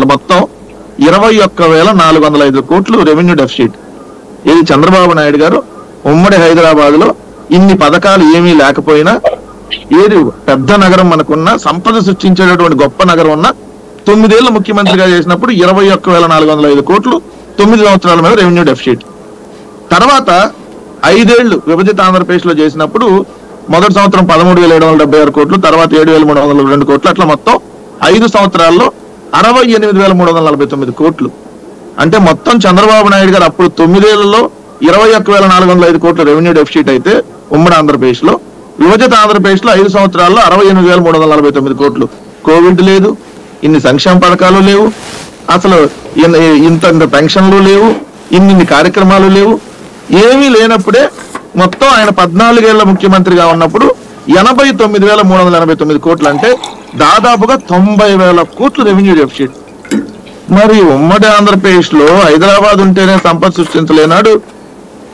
కోట్లు, మొత్తం 21,405 కోట్లు రెవెన్యూ డెఫిసిట్. ఇది చంద్రబాబు నాయుడు గారు ఉమ్మడి హైదరాబాద్ లో ఇన్ని పథకాలు ఏమీ లేకపోయినా, ఏది పెద్ద నగరం మనకున్న, సంపద సృష్టించేటటువంటి గొప్ప నగరం ఉన్న 9 ఏళ్ల ముఖ్యమంత్రిగా చేసినప్పుడు 21,405 కోట్లు 9 సంవత్సరాల మీద రెవెన్యూ డెఫిసిట్. తర్వాత 5 ఏళ్లు విభజిత ఆంధ్రప్రదేశ్ లో చేసినప్పుడు మొదటి సంవత్సరం 13,776 కోట్లు, తర్వాత 7,302 కోట్లు, అట్లా మొత్తం 5 సంవత్సరాల్లో 68,349 కోట్లు. అంటే మొత్తం చంద్రబాబు నాయుడు గారు అప్పుడు 9 ఏళ్లలో 21,405 కోట్ల రెవెన్యూ డెఫిసిట్ అయితే ఉమ్మడి ఆంధ్రప్రదేశ్ లో, విభజిత ఆంధ్రప్రదేశ్ లో 5 సంవత్సరాల్లో 68,349 కోట్లు. కోవిడ్ లేదు, ఇన్ని సంక్షేమ పథకాలు లేవు, అసలు ఇంత పెన్షన్లు లేవు, ఇన్ని కార్యక్రమాలు లేవు, ఏమీ లేనప్పుడే మొత్తం ఆయన 14 ఏళ్ల ముఖ్యమంత్రిగా ఉన్నప్పుడు 89,389 కోట్లు, అంటే దాదాపుగా 90,000 కోట్లు రెవెన్యూ డెఫిసిట్. మరి ఉమ్మడి ఆంధ్రప్రదేశ్ లో హైదరాబాద్ ఉంటేనే సంపద సృష్టించలేనాడు,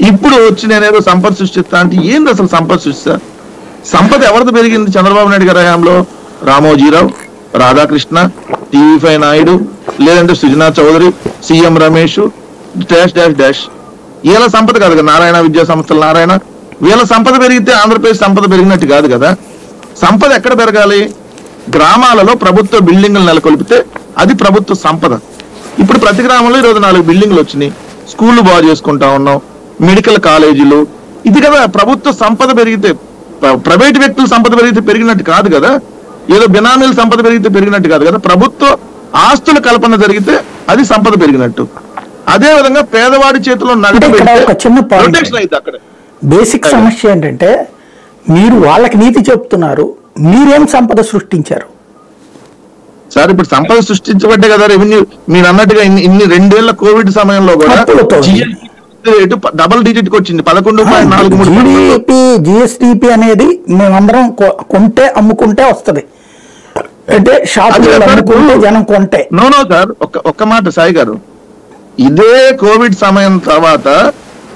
ఇప్పుడు వచ్చి నేనేదో సంపద సృష్టిస్తా అంటే ఏంది అసలు సంపద సృష్టిస్తా? సంపద ఎవరిది పెరిగింది చంద్రబాబు నాయుడు గారి హయాంలో? రామోజీరావు, రాధాకృష్ణ, టీవీ5 నాయుడు, లేదంటే Sujana Chowdary, CM Ramesh, dash dash dash. వీళ్ళ సంపద కాదు కదా, నారాయణ విద్యా సంస్థల నారాయణ. వీళ్ళ సంపద పెరిగితే ఆంధ్రప్రదేశ్ సంపద పెరిగినట్టు కాదు కదా. సంపద ఎక్కడ పెరగాలి? గ్రామాలలో ప్రభుత్వ బిల్డింగ్లు నెలకొల్పితే అది ప్రభుత్వ సంపద. ఇప్పుడు ప్రతి గ్రామంలో 24 బిల్డింగ్లు వచ్చినాయి, స్కూళ్లు బాగు చేసుకుంటా ఉన్నాం, మెడికల్ కాలేజీలు. ఇది కదా ప్రభుత్వ సంపద పెరిగితే. ప్రైవేట్ వ్యక్తుల సంపద పెరిగితే పెరిగినట్టు కాదు కదా, ఏదో బినామీల సంపద పెరిగితే పెరిగినట్టు కాదు కదా. ప్రభుత్వ ఆస్తుల కల్పన జరిగితే అది సంపద పెరిగినట్టు. అదే విధంగా పేదవాడి చేతిలో నగదు అక్కడ బేసిక్ సమస్య ఏంటంటే, మీరు వాళ్ళకి నీతి చెప్తున్నారు, మీరేం సంపద సృష్టించారు సార్? ఇప్పుడు సంపద సృష్టించబట్టే కదా రెవెన్యూ. మీరు అన్నట్టుగా ఇన్ని 2 ఏళ్ల కోవిడ్ సమయంలో కూడా డబుల్ డిజిట్ కి వచ్చింది, 11.43. జిఎస్డిపి అనేది మేమందరం కొంటే అమ్ముకుంటే వస్తుంది, అంటే షాపులు అమ్ముకుంటే జనం కొంటే. నో సార్, ఒక్క మాట సాయి గారు, ఇదే కోవిడ్ సమయం తర్వాత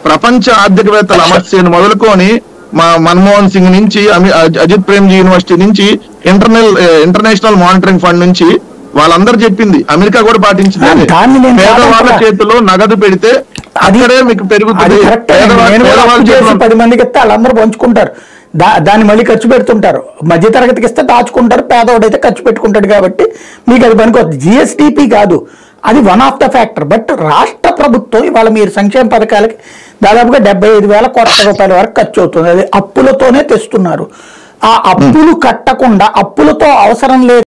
ప్రపంచ ఆర్థికవేత్తలు అమర్సేన్ మొదలుకొని మన్మోహన్ సింగ్ నుంచి, అజిత్ ప్రేమ్జీ యూనివర్సిటీ నుంచి, ఇంటర్నేషనల్ మానిటరింగ్ ఫండ్ నుంచి వాళ్ళందరూ చెప్పింది, అమెరికా కూడా పాటించింది, పేదవాళ్ళ చేతిలో నగదు పెడితే అక్కడే మీకు పెరుగుతుంది. 10 మందికి ఇస్తే వాళ్ళందరూ పంచుకుంటారు, దాన్ని మళ్ళీ ఖర్చు పెడుతుంటారు. మధ్య తరగతికి ఇస్తే దాచుకుంటారు, పేదవాడైతే ఖర్చు పెట్టుకుంటాడు. కాబట్టి మీకు అది పనికొస్తుంది. జిఎస్డిపి కాదు, అది one of the factor. But రాష్ట్ర ప్రభుత్వం ఇవాళ మీరు సంక్షేమ పథకాలకి దాదాపుగా 75,000 కోట్ల రూపాయల వరకు ఖర్చు అవుతుంది. అది అప్పులతోనే తెస్తున్నారు. ఆ అప్పులు కట్టకుండా, అప్పులతో అవసరం లేదు